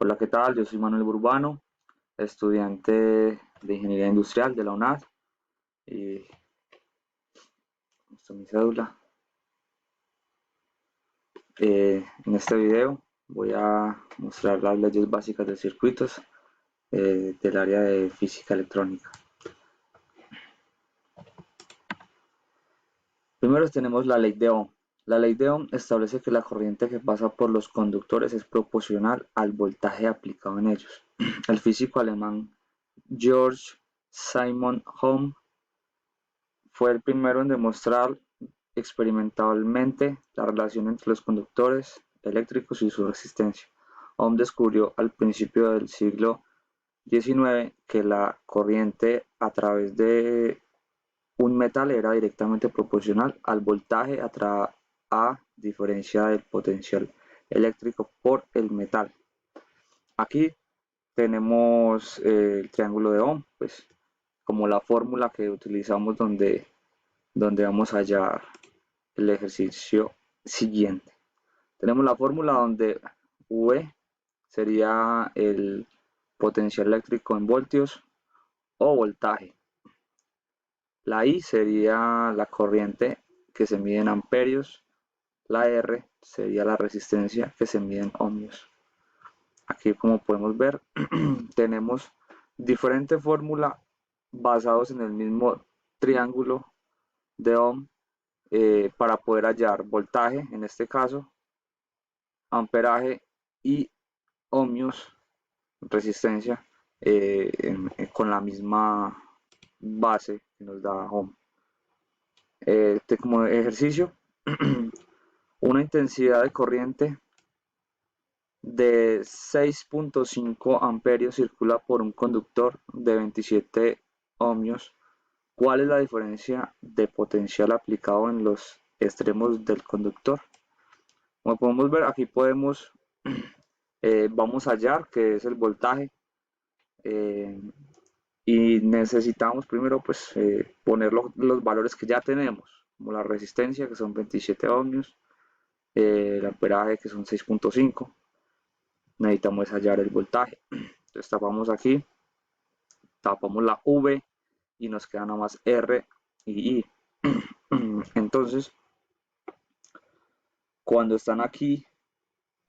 Hola, ¿qué tal? Yo soy Manuel Burbano, estudiante de Ingeniería Industrial de la UNAD y esta es mi cédula. En este video voy a mostrar las leyes básicas de circuitos del área de física electrónica. Primero tenemos la ley de Ohm. La ley de Ohm establece que la corriente que pasa por los conductores es proporcional al voltaje aplicado en ellos. El físico alemán Georg Simon Ohm fue el primero en demostrar experimentalmente la relación entre los conductores eléctricos y su resistencia. Ohm descubrió al principio del siglo XIX que la corriente a través de un metal era directamente proporcional al voltaje a diferencia del potencial eléctrico por el metal. Aquí tenemos el triángulo de Ohm, pues como la fórmula que utilizamos donde vamos a hallar el ejercicio siguiente. Tenemos la fórmula donde V sería el potencial eléctrico en voltios o voltaje. La I sería la corriente que se mide en amperios. La R sería la resistencia que se mide en ohmios. Aquí, como podemos ver, tenemos diferentes fórmulas basados en el mismo triángulo de Ohm para poder hallar voltaje, en este caso, amperaje y ohmios, resistencia, con la misma base que nos da Ohm. Como ejercicio, una intensidad de corriente de 6.5 amperios circula por un conductor de 27 ohmios. ¿Cuál es la diferencia de potencial aplicado en los extremos del conductor? Como podemos ver, aquí vamos a hallar que es el voltaje, eh, y necesitamos primero pues poner los valores que ya tenemos, como la resistencia que son 27 ohmios, el amperaje que son 6.5. Necesitamos hallar el voltaje. Entonces tapamos aquí, tapamos la V y nos queda nada más R y I. Entonces, cuando están aquí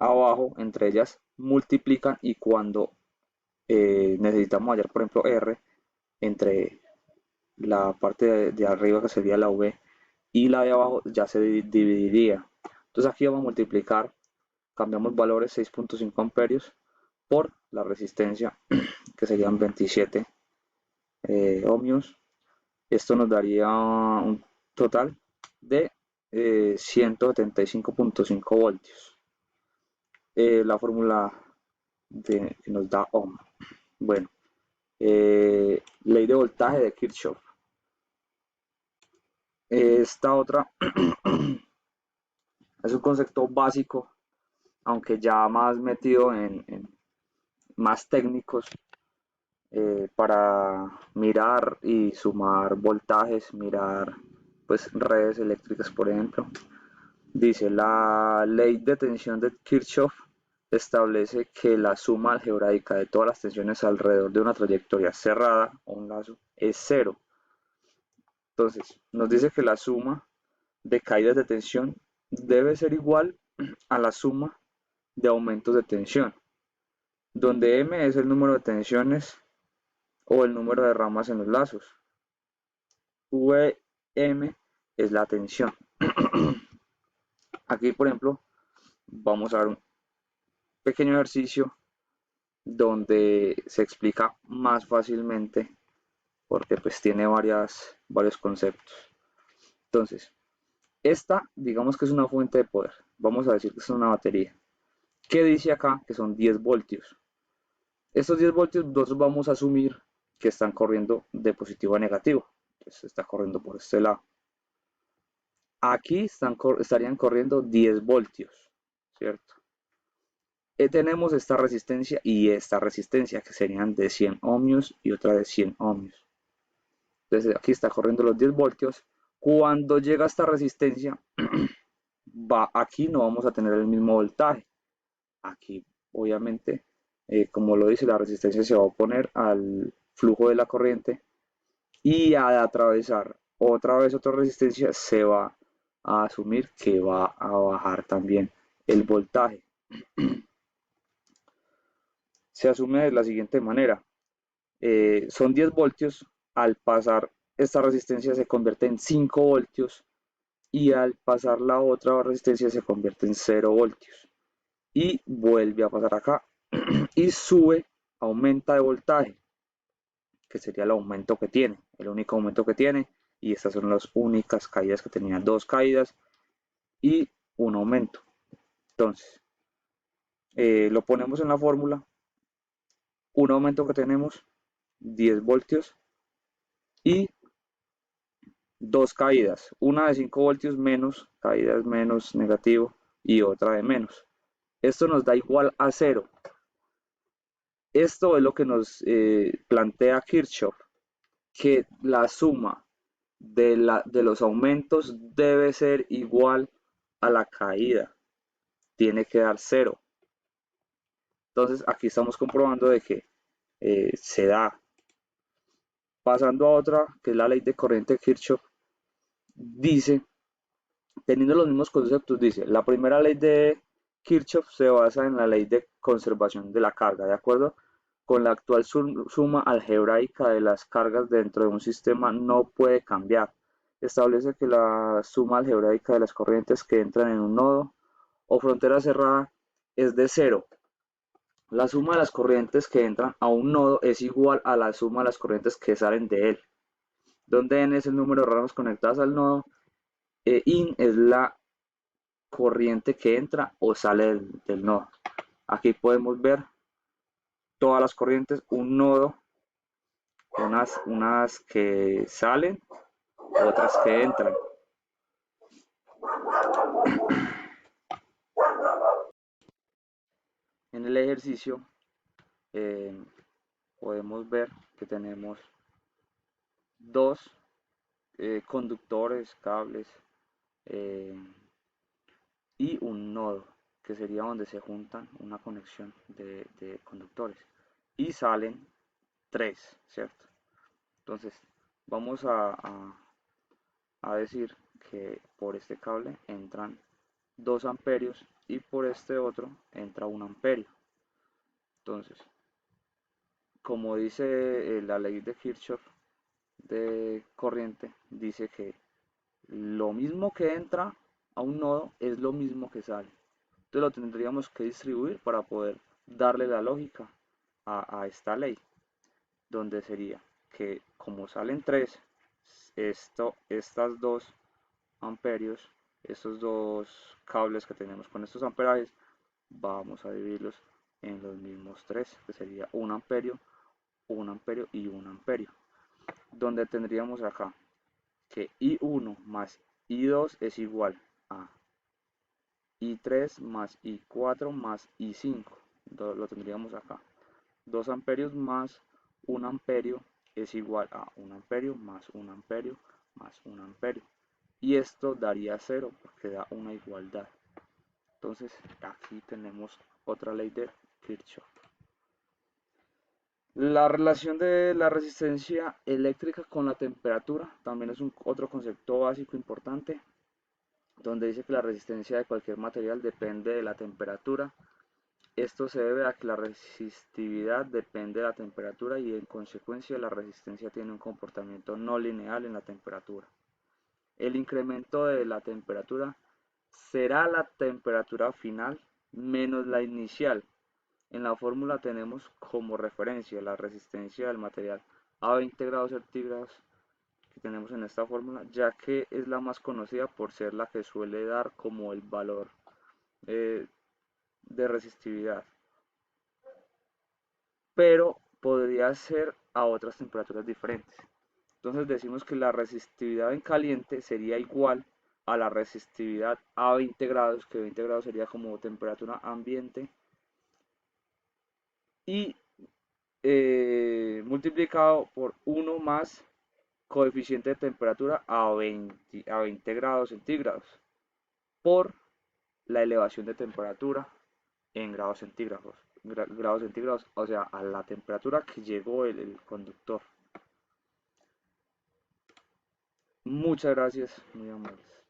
abajo, entre ellas multiplican, y cuando necesitamos hallar, por ejemplo, R entre la parte de arriba, que sería la V, y la de abajo, ya se dividiría. Entonces aquí vamos a multiplicar, cambiamos valores 6.5 amperios por la resistencia, que serían 27 ohmios. Esto nos daría un total de 175.5 voltios. La fórmula que nos da Ohm. Bueno, ley de voltaje de Kirchhoff. Esta otra es un concepto básico, aunque ya más metido en más técnicos, para mirar y sumar voltajes, mirar pues redes eléctricas, por ejemplo. Dice, la ley de tensión de Kirchhoff establece que la suma algebraica de todas las tensiones alrededor de una trayectoria cerrada o un lazo es cero. Entonces, nos dice que la suma de caídas de tensión debe ser igual a la suma de aumentos de tensión, donde M es el número de tensiones o el número de ramas en los lazos. Vm es la tensión. Aquí, por ejemplo, vamos a ver un pequeño ejercicio donde se explica más fácilmente, porque pues tiene varios conceptos. Entonces, esta digamos que es una fuente de poder. Vamos a decir que es una batería. ¿Qué dice acá? Que son 10 voltios. Estos 10 voltios nosotros vamos a asumir que están corriendo de positivo a negativo. Entonces está corriendo por este lado. Aquí estarían corriendo 10 voltios, ¿cierto? Tenemos esta resistencia y esta resistencia, que serían de 100 ohmios y otra de 100 ohmios. Entonces aquí está corriendo los 10 voltios. Cuando llega a esta resistencia, aquí no vamos a tener el mismo voltaje. Aquí, obviamente, Como lo dice, la resistencia se va a oponer al flujo de la corriente y al atravesar otra vez otra resistencia se va a asumir que va a bajar también el voltaje. Se asume de la siguiente manera. Son 10 voltios, al pasar esta resistencia se convierte en 5 voltios y al pasar la otra resistencia se convierte en 0 voltios y vuelve a pasar acá y sube, aumenta de voltaje, que sería el aumento que tiene, el único aumento que tiene, y estas son las únicas caídas que tenía, dos caídas y un aumento. Entonces, lo ponemos en la fórmula, un aumento que tenemos, 10 voltios y dos caídas, una de 5 voltios menos, caídas menos negativo y otra de menos. Esto nos da igual a cero. Esto es lo que nos plantea Kirchhoff, que la suma de los aumentos debe ser igual a la caída, tiene que dar cero. Entonces aquí estamos comprobando de que se da. Pasando a otra, que es la ley de corriente de Kirchhoff, dice, teniendo los mismos conceptos, dice, la primera ley de Kirchhoff se basa en la ley de conservación de la carga, ¿de acuerdo? Con la actual suma algebraica de las cargas dentro de un sistema no puede cambiar. Establece que la suma algebraica de las corrientes que entran en un nodo o frontera cerrada es de cero. La suma de las corrientes que entran a un nodo es igual a la suma de las corrientes que salen de él, donde n es el número de ramas conectadas al nodo, in es la corriente que entra o sale del nodo. Aquí podemos ver todas las corrientes, un nodo, unas que salen, otras que entran. En el ejercicio eh, podemos ver que tenemos dos conductores, cables eh, y un nodo, que sería donde se juntan una conexión de conductores. Y salen tres, ¿cierto? Entonces, vamos a decir que por este cable entran 2 amperios y por este otro entra 1 amperio. Entonces, como dice la ley de Kirchhoff de corriente, dice que lo mismo que entra a un nodo es lo mismo que sale. Entonces lo tendríamos que distribuir para poder darle la lógica a esta ley, donde sería que como salen 3, estas 2 amperios, estos dos cables que tenemos con estos amperajes, vamos a dividirlos en los mismos 3, que sería 1 amperio y 1 amperio. Donde tendríamos acá que I1 más I2 es igual a I3 más I4 más I5. Lo tendríamos acá. 2 amperios más 1 amperio es igual a 1 amperio más 1 amperio más 1 amperio. Y esto daría 0 porque da una igualdad. Entonces aquí tenemos otra ley de Kirchhoff. La relación de la resistencia eléctrica con la temperatura también es otro concepto básico importante, donde dice que la resistencia de cualquier material depende de la temperatura. Esto se debe a que la resistividad depende de la temperatura y en consecuencia la resistencia tiene un comportamiento no lineal en la temperatura. El incremento de la temperatura será la temperatura final menos la inicial. En la fórmula tenemos como referencia la resistencia del material a 20 grados centígrados que tenemos en esta fórmula, ya que es la más conocida por ser la que suele dar como el valor eh, de resistividad, pero podría ser a otras temperaturas diferentes. Entonces decimos que la resistividad en caliente sería igual a la resistividad a 20 grados, que 20 grados sería como temperatura ambiente, y multiplicado por 1 más coeficiente de temperatura a 20 grados centígrados por la elevación de temperatura en grados centígrados. grados centígrados, o sea, a la temperatura que llegó el conductor. Muchas gracias, muy amables.